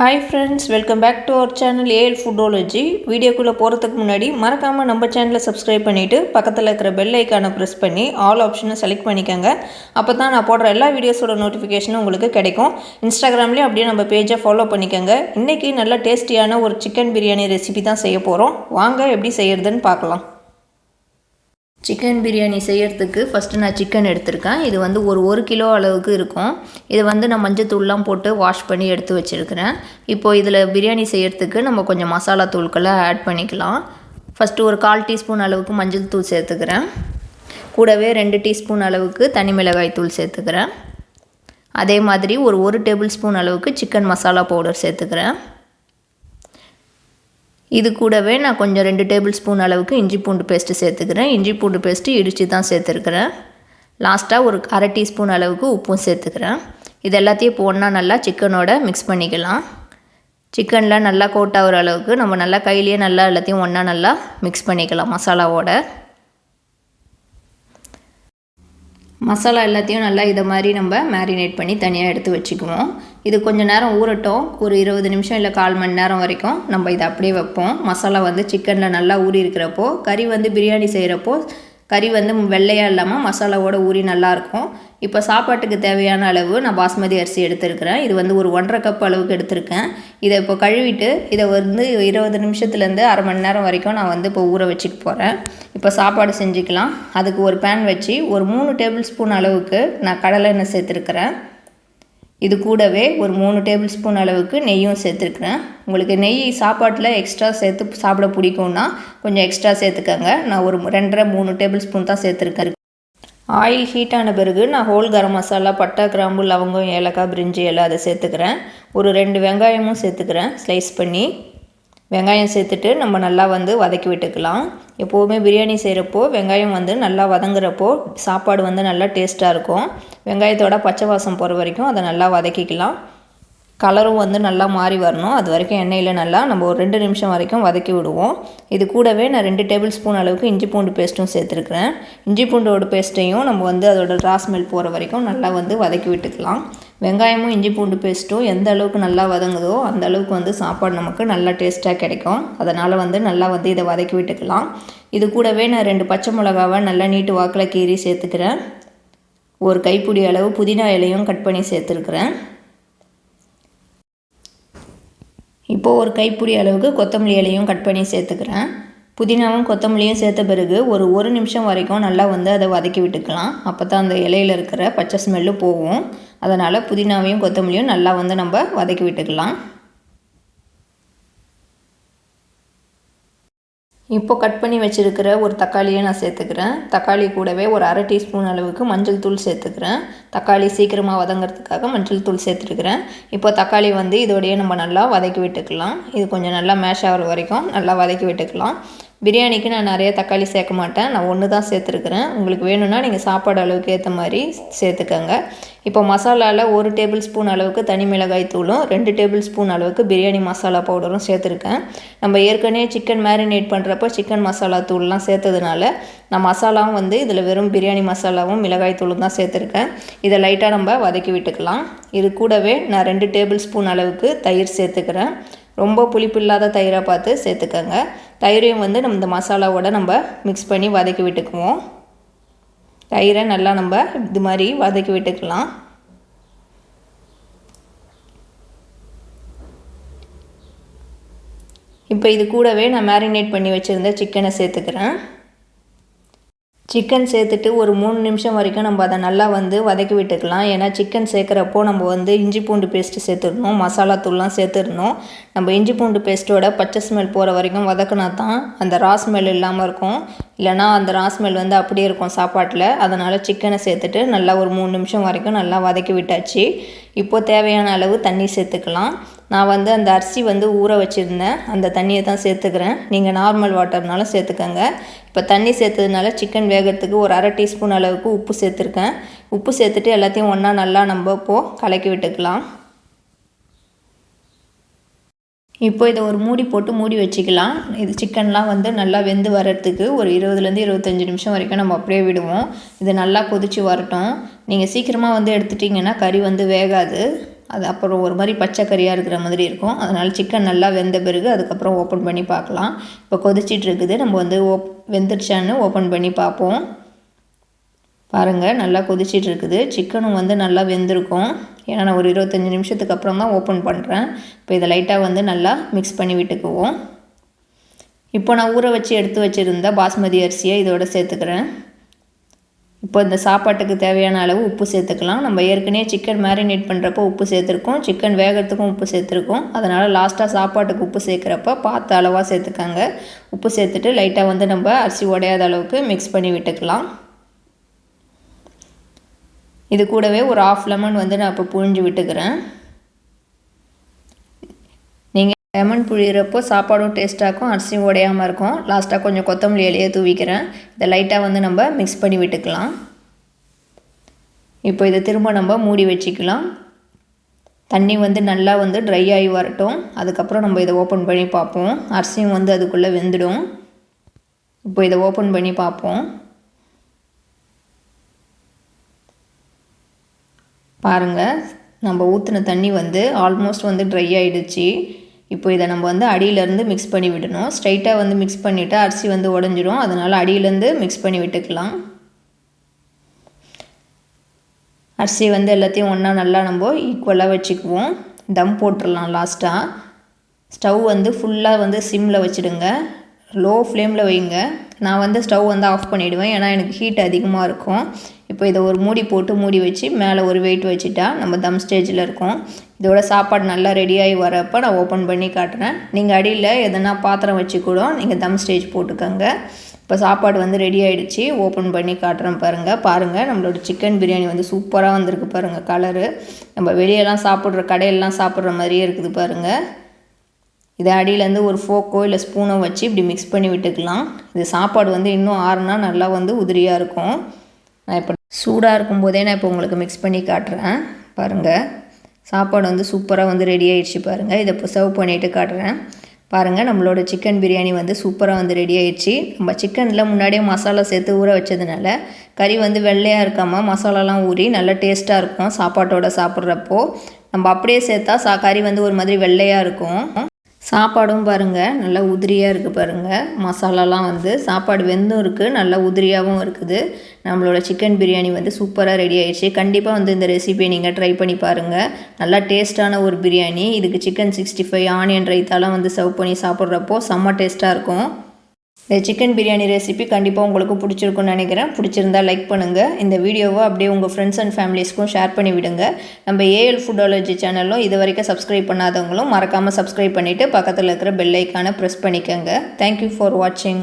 Hi friends, welcome back to our channel AL Foodology. வீடியோக்குள்ள போறதுக்கு முன்னாடி மறக்காம நம்ம சேனலை சப்ஸ்கிரைப் பண்ணிட்டு பக்கத்துல இருக்கிற பெல் ஐகானை பிரஸ் பண்ணி ஆல் ஆப்ஷனை செலக்ட் பண்ணிக்கங்க. அப்பதான் நான் போடுற எல்லா வீடியோஸோட நோட்டிஃபிகேஷனும் உங்களுக்கு கிடைக்கும். இன்ஸ்டாகிராம்லயே அப்படியே நம்ம பேஜை ஃபாலோ பண்ணிக்கங்க. இன்னைக்கு நல்ல டேஸ்டியான ஒரு சிக்கன் பிரியாணி ரெசிபி தான் செய்ய போறோம். வாங்க எப்படி செய்யறதுன்னு பார்க்கலாம். சிக்கன் பிரியாணி செய்யறதுக்கு ஃபஸ்ட்டு நான் சிக்கன் எடுத்திருக்கேன். இது வந்து ஒரு கிலோ அளவுக்கு இருக்கும். இது வந்து நான் மஞ்சத்தூள்லாம் போட்டு வாஷ் பண்ணி எடுத்து வச்சுருக்கிறேன். இப்போது இதில் பிரியாணி செய்யறதுக்கு நம்ம கொஞ்சம் மசாலா தூள்களை ஆட் பண்ணிக்கலாம். ஃபஸ்ட்டு ஒரு 1/4 டீஸ்பூன் அளவுக்கு மஞ்சள் தூள் சேர்த்துக்கிறேன். கூடவே 2 டீஸ்பூன் அளவுக்கு தனி மிளகாய் தூள் சேர்த்துக்கிறேன். அதே மாதிரி ஒரு டேபிள் ஸ்பூன் அளவுக்கு சிக்கன் மசாலா பவுடர் சேர்த்துக்கிறேன். இது கூடவே நான் கொஞ்சம் 2 டேபிள் ஸ்பூன் அளவுக்கு இஞ்சி பூண்டு பேஸ்ட்டு சேர்த்துக்கிறேன். இஞ்சி பூண்டு பேஸ்ட்டு இடித்து தான் சேர்த்துருக்கிறேன். லாஸ்ட்டாக ஒரு 1/2 டீஸ்பூன் அளவுக்கு உப்பும் சேர்த்துக்கிறேன். இது எல்லாத்தையும் இப்போ ஒன்றா நல்லா சிக்கனோட மிக்ஸ் பண்ணிக்கலாம். சிக்கனில் நல்லா கோட் ஆகிற அளவுக்கு நம்ம நல்லா கையிலேயே நல்லா எல்லாத்தையும் ஒன்றா நல்லா மிக்ஸ் பண்ணிக்கலாம் மசாலாவோட. மசாலா எல்லாத்தையும் நல்லா இதை மாதிரி நம்ம மேரினேட் பண்ணி தனியாக எடுத்து வச்சுக்குவோம். இது கொஞ்சம் நேரம் ஊறட்டும். ஒரு 20 நிமிஷம் இல்லை 1/4 மணி நேரம் வரைக்கும் நம்ம இதை அப்படியே வைப்போம். மசாலா வந்து சிக்கனில் நல்லா ஊறி இருக்கிறப்போ, கறி வந்து பிரியாணி செய்கிறப்போ கறி வந்து வெள்ளையாக இல்லாமல் மசாலாவோட ஊறி நல்லாயிருக்கும். இப்போ சாப்பாட்டுக்கு தேவையான அளவு நான் பாஸ்மதி அரிசி எடுத்துருக்கிறேன். இது வந்து ஒரு 1.5 கப் அளவுக்கு எடுத்திருக்கேன். இதை இப்போ கழுவிட்டு இதை வந்து 20 நிமிஷத்துலேருந்து 1/2 மணி நேரம் வரைக்கும் நான் வந்து இப்போ ஊற வச்சுக்க போகிறேன். இப்போ சாப்பாடு செஞ்சுக்கலாம். அதுக்கு ஒரு பேன் வச்சு ஒரு 3 டேபிள் ஸ்பூன் அளவுக்கு நான் கடலை எண்ணெய் சேர்த்துருக்கிறேன். இது கூடவே ஒரு 3 டேபிள் ஸ்பூன் அளவுக்கு நெய்யும் சேர்த்துருக்குறேன். உங்களுக்கு நெய் சாப்பாட்டில் எக்ஸ்ட்ரா சேர்த்து சாப்பிட பிடிக்கும்னா கொஞ்சம் எக்ஸ்ட்ரா சேர்த்துக்கங்க. நான் ஒரு 2.5-3 டேபிள் ஸ்பூன் தான் சேர்த்துருக்கேன். ஆயில் ஹீட் ஆன பிறகு நான் ஹோல் கரம் மசாலா, பட்டை, கிராம்பு, லவங்கம், ஏலக்காய், பிரிஞ்சி எல்லாம் அதை சேர்த்துக்கிறேன். ஒரு 2 வெங்காயமும் சேர்த்துக்கிறேன் ஸ்லைஸ் பண்ணி. வெங்காயம் சேர்த்துட்டு நம்ம நல்லா வந்து வதக்கி விட்டுக்கலாம். எப்போவுமே பிரியாணி செய்கிறப்போ வெங்காயம் வந்து நல்லா வதங்குறப்போ சாப்பாடு வந்து நல்லா டேஸ்ட்டாக இருக்கும். வெங்காயத்தோட பச்சை வாசம் போகிற வரைக்கும் அதை நல்லா வதக்கிக்கலாம். கலரும் வந்து நல்லா மாறி வரணும். அது வரைக்கும் எண்ணெயில் நல்லா நம்ம ஒரு 2 நிமிஷம் வரைக்கும் வதக்கி விடுவோம். இது கூடவே நான் 2 டேபிள் ஸ்பூன் அளவுக்கு இஞ்சி பூண்டு பேஸ்ட்டும் சேர்த்துருக்குறேன். இஞ்சி பூண்டோட பேஸ்ட்டையும் நம்ம வந்து அதோட ரா ஸ்மெல் போகிற வரைக்கும் நல்லா வந்து வதக்கி விட்டுக்கலாம். வெங்காயமும் இஞ்சி பூண்டு பேஸ்ட்டும் எந்த அளவுக்கு நல்லா வதங்குதோ அந்த அளவுக்கு வந்து சாப்பாடு நமக்கு நல்லா டேஸ்ட்டாக கிடைக்கும். அதனால் வந்து நல்லா வந்து இதை வதக்கி விட்டுக்கலாம். இது கூடவே நான் 2 பச்சை மிளகாவை நல்லா நீட்டு வாக்கில் கீறி சேர்த்துக்கிறேன். ஒரு கைப்பிடி அளவு புதினா இலையும் கட் பண்ணி சேர்த்துருக்குறேன். இப்போது ஒரு கைப்பிடி அளவுக்கு கொத்தமல்லி இலையும் கட் பண்ணி சேர்த்துக்கிறேன். புதினாவும் கொத்தமல்லியும் சேர்த்த பிறகு ஒரு நிமிஷம் வரைக்கும் நல்லா வந்து அதை வதக்கி விட்டுக்கலாம். அப்போ தான் அந்த இலையில் இருக்கிற பச்சை ஸ்மெல்லு போகும். அதனால் புதினாவையும் கொத்தமல்லியும் நல்லா வந்து நம்ம வதக்கி விட்டுக்கலாம். இப்போ கட் பண்ணி வச்சுருக்கிற ஒரு தக்காளியை நான் சேர்த்துக்கிறேன். தக்காளி கூடவே ஒரு 1/2 டீஸ்பூன் அளவுக்கு மஞ்சள் தூள் சேர்த்துக்கிறேன். தக்காளி சீக்கிரமாக வதங்கிறதுக்காக மஞ்சள் தூள் சேர்த்துருக்கிறேன். இப்போ தக்காளி வந்து இதோடையே நம்ம நல்லா வதக்கி விட்டுக்கலாம். இது கொஞ்சம் நல்லா மேஷ் ஆகிற வரைக்கும் நல்லா வதக்கி விட்டுக்கலாம். பிரியாணிக்கு நான் நிறைய தக்காளி சேர்க்க மாட்டேன். நான் 1 தான் சேர்த்துருக்குறேன். உங்களுக்கு வேணும்னா நீங்கள் சாப்பாடு அளவுக்கு ஏற்ற மாதிரி சேர்த்துக்கங்க. இப்போ மசாலாவில் 1 டேபிள் ஸ்பூன் அளவுக்கு தனி மிளகாய் தூளும் 2 டேபிள் ஸ்பூன் அளவுக்கு பிரியாணி மசாலா பவுடரும் சேர்த்துருக்கேன். நம்ம ஏற்கனவே சிக்கன் மேரினேட் பண்ணுறப்போ சிக்கன் மசாலா தூள்லாம் சேர்த்ததுனால நான் மசாலாவும் வந்து இதில் வெறும் பிரியாணி மசாலாவும் மிளகாய் தூளும் தான் சேர்த்துருக்கேன். இதை லைட்டாக நம்ம வதக்கி விட்டுக்கலாம். இது கூடவே நான் 2 டேபிள் ஸ்பூன் அளவுக்கு தயிர் சேர்த்துக்கிறேன். ரொம்ப புளிப்பு இல்லாத தயிராக பார்த்து சேர்த்துக்கங்க. தயிரையும் வந்து நம்ம இந்த மசாலாவோட நம்ம மிக்ஸ் பண்ணி வதக்கி விட்டுக்குவோம். தயிரை நல்லா நம்ம இது மாதிரி வதக்கி விட்டுக்கலாம். இப்போ இது கூடவே நான் மேரினேட் பண்ணி வச்சுருந்த சிக்கனை சேர்த்துக்கிறேன். சிக்கன் சேர்த்துட்டு ஒரு 3 நிமிஷம் வரைக்கும் நம்ம அதை நல்லா வந்து வதக்கி விட்டுக்கலாம். ஏன்னா சிக்கன் சேர்க்குறப்போ நம்ம வந்து இஞ்சி பூண்டு பேஸ்ட்டு சேர்த்துடணும், மசாலா தூள்லாம் சேர்த்துடணும். நம்ம இஞ்சி பூண்டு பேஸ்ட்டோட பச்சை ஸ்மெல் போகிற வரைக்கும் வதக்கினா தான் அந்த ரா ஸ்மெல் இல்லாமல் இருக்கும். இல்லைனா அந்த ரா ஸ்மெல் வந்து அப்படியே இருக்கும் சாப்பாட்டில். அதனால் சிக்கனை சேர்த்துட்டு நல்லா ஒரு 3 நிமிஷம் வரைக்கும் நல்லா வதக்கி விட்டாச்சு. இப்போது தேவையான அளவு தண்ணி சேர்த்துக்கலாம். நான் வந்து அந்த அரிசி வந்து ஊற வச்சுருந்தேன். அந்த தண்ணியை தான் சேர்த்துக்கிறேன். நீங்கள் நார்மல் வாட்டர்னாலும் சேர்த்துக்கங்க. இப்போ தண்ணி சேர்த்ததுனால சிக்கன் வேகிறதுக்கு ஒரு 1/2 டீஸ்பூன் அளவுக்கு உப்பு சேர்த்துருக்கேன். உப்பு சேர்த்துட்டு எல்லாத்தையும் ஒன்றா நல்லா நம்ம இப்போது கலக்கி விட்டுக்கலாம். இப்போ இதை ஒரு மூடி போட்டு மூடி வச்சுக்கலாம். இது சிக்கன்லாம் வந்து நல்லா வெந்து வர்றதுக்கு ஒரு 20லேருந்து 25 நிமிஷம் வரைக்கும் நம்ம அப்படியே விடுவோம். இது நல்லா கொதித்து வரட்டும். நீங்கள் சீக்கிரமாக வந்து எடுத்துட்டிங்கன்னா கறி வந்து வேகாது. அது அப்புறம் ஒரு மாதிரி பச்சைக்கறியாக இருக்கிற மாதிரி இருக்கும். அதனால் சிக்கன் நல்லா வெந்த பிறகு அதுக்கப்புறம் ஓப்பன் பண்ணி பார்க்கலாம். இப்போ கொதிச்சிட்டு இருக்குது, நம்ம வந்து வெந்துடுச்சான்னு ஓப்பன் பண்ணி பார்ப்போம். பாருங்கள், நல்லா கொதிச்சிட்டு இருக்குது. சிக்கனும் வந்து நல்லா வெந்திருக்கும். ஏன்னா நான் ஒரு 25 நிமிஷத்துக்கு அப்புறம் தான் ஓப்பன் பண்ணுறேன். இப்போ இதை லைட்டாக வந்து நல்லா மிக்ஸ் பண்ணி விட்டுக்குவோம். இப்போ நான் ஊற வச்சு எடுத்து வச்சுருந்த பாஸ்மதி அரிசியை இதோட சேர்த்துக்கிறேன். இப்போ இந்த சாப்பாட்டுக்கு தேவையான அளவு உப்பு சேர்த்துக்கலாம். நம்ம ஏற்கனவே சிக்கன் மேரினேட் பண்ணுறப்போ உப்பு சேர்த்துருக்கோம், சிக்கன் வேகிறதுக்கும் உப்பு சேர்த்துருக்கோம். அதனால் லாஸ்ட்டாக சாப்பாட்டுக்கு உப்பு சேர்க்குறப்ப பார்த்து அளவாக சேர்த்துக்காங்க. உப்பு சேர்த்துட்டு லைட்டாக வந்து நம்ம அரிசி உடையாத அளவுக்கு மிக்ஸ் பண்ணி விட்டுக்கலாம். இது கூடவே ஒரு 1/2 லெமன் வந்து நான் இப்போ புழிஞ்சு விட்டுக்கிறேன். நீங்கள் லெமன் புழிகிறப்போ சாப்பாடும் டேஸ்ட்டாகும், அரிசியும் உடையாமல் இருக்கும். லாஸ்ட்டாக கொஞ்சம் கொத்தமல்லி இலையை தூவிக்கிறேன். இதை லைட்டாக வந்து நம்ம மிக்ஸ் பண்ணி விட்டுக்கலாம். இப்போ இதை திரும்ப நம்ம மூடி வச்சுக்கலாம். தண்ணி வந்து நல்லா வந்து ட்ரை ஆகி வரட்டும். அதுக்கப்புறம் நம்ம இதை ஓப்பன் பண்ணி பார்ப்போம். அரிசியும் வந்து அதுக்குள்ளே வெந்துடும். இப்போ இதை ஓப்பன் பண்ணி பார்ப்போம். பாருங்கள், நம்ம ஊற்றின தண்ணி வந்து ஆல்மோஸ்ட் வந்து ட்ரை ஆகிடுச்சு. இப்போ இதை நம்ம வந்து அடியிலேருந்து மிக்ஸ் பண்ணி விடணும். ஸ்ட்ரைட்டாக வந்து மிக்ஸ் பண்ணிவிட்டு அரிசி வந்து உடஞ்சிடும். அதனால் அடியிலேருந்து மிக்ஸ் பண்ணி விட்டுக்கலாம். அரிசி வந்து எல்லாத்தையும் ஒன்றா நல்லா நம்ம ஈக்குவலாக வச்சுக்குவோம். தம் போட்டுடலாம். லாஸ்ட்டாக ஸ்டவ் வந்து ஃபுல்லாக வந்து சிம்மில் வச்சுடுங்க, லோ ஃப்ளேமில் வைங்க. நான் வந்து ஸ்டவ் வந்து ஆஃப் பண்ணிவிடுவேன், ஏன்னா எனக்கு ஹீட் அதிகமாக இருக்கும். இப்போ இதை ஒரு மூடி போட்டு மூடி வச்சு மேலே ஒரு வெயிட் வச்சுட்டா நம்ம தம் ஸ்டேஜில் இருக்கோம். இதோட சாப்பாடு நல்லா ரெடியாகி வரப்போ நான் ஓப்பன் பண்ணி காட்டுறேன். நீங்கள் அடியில் எதனா பாத்திரம் வச்சு கூட நீங்கள் தம் ஸ்டேஜ் போட்டுக்கோங்க. இப்போ சாப்பாடு வந்து ரெடி ஆகிடுச்சு. ஓப்பன் பண்ணி காட்டுறேன் பாருங்கள். நம்மளோட சிக்கன் பிரியாணி வந்து சூப்பராக வந்திருக்கு பாருங்கள். கலரு நம்ம வெளியெல்லாம் சாப்பிட்ற கடையிலலாம் சாப்பிட்ற மாதிரியே இருக்குது பாருங்கள். இதை அடியிலேருந்து ஒரு ஃபோக்கோ இல்லை ஸ்பூனோ வச்சு இப்படி மிக்ஸ் பண்ணி விட்டுக்கலாம். இது சாப்பாடு வந்து இன்னும் ஆறுனா நல்லா வந்து உதிரியாக இருக்கும். நான் இப்போ சூடாக இருக்கும்போதே நான் இப்போ உங்களுக்கு மிக்ஸ் பண்ணி காட்டுறேன். பாருங்கள், சாப்பாடு வந்து சூப்பராக வந்து ரெடி ஆகிடுச்சு பாருங்கள். இதை இப்போ சர்வ் பண்ணிவிட்டு காட்டுறேன். பாருங்கள், நம்மளோட சிக்கன் பிரியாணி வந்து சூப்பராக வந்து ரெடி ஆகிடுச்சு. நம்ம சிக்கனில் முன்னாடியே மசாலா சேர்த்து ஊற வச்சதுனால கறி வந்து வெள்ளையாக இருக்காமல் மசாலாலாம் ஊறி நல்லா டேஸ்ட்டாக இருக்கும். சாப்பாட்டோட சாப்பிட்றப்போ நம்ம அப்படியே சேர்த்தா கறி வந்து ஒரு மாதிரி வெள்ளையாக இருக்கும். சாப்பாடும் பாருங்கள் நல்லா உதிரியாக இருக்குது பாருங்கள். மசாலாலாம் வந்து சாப்பாடு வெந்தும் இருக்குது, நல்லா உதிரியாகவும் இருக்குது. நம்மளோட சிக்கன் பிரியாணி வந்து சூப்பராக ரெடி ஆகிடுச்சு. கண்டிப்பாக வந்து இந்த ரெசிபியை நீங்கள் ட்ரை பண்ணி பாருங்கள். நல்லா டேஸ்ட்டான ஒரு பிரியாணி. இதுக்கு சிக்கன் 65 ஆனியன் ரைத்தாலாம் வந்து சர்வ் பண்ணி சாப்பிட்றப்போ செம்ம டேஸ்ட்டாக இருக்கும். இந்த சிக்கன் பிரியாணி ரெசிபி கண்டிப்பாக உங்களுக்கு பிடிச்சிருக்குன்னு நினைக்கிறேன். பிடிச்சிருந்தா லைக் பண்ணுங்கள். இந்த வீடியோவை அப்படியே உங்கள் ஃப்ரெண்ட்ஸ் அண்ட் ஃபேமிலிஸ்க்கும் ஷேர் பண்ணி விடுங்க. நம்ம ஏஎல் ஃபுட்டாலஜி சேனலும் இது வரைக்கும் சப்ஸ்கிரைப் பண்ணாதவங்களும் மறக்காமல் சப்ஸ்கிரைப் பண்ணிவிட்டு பக்கத்தில் இருக்கிற பெல் ஐக்கானை ப்ரெஸ் பண்ணிக்கோங்க. தேங்க்யூ ஃபார் வாட்சிங்.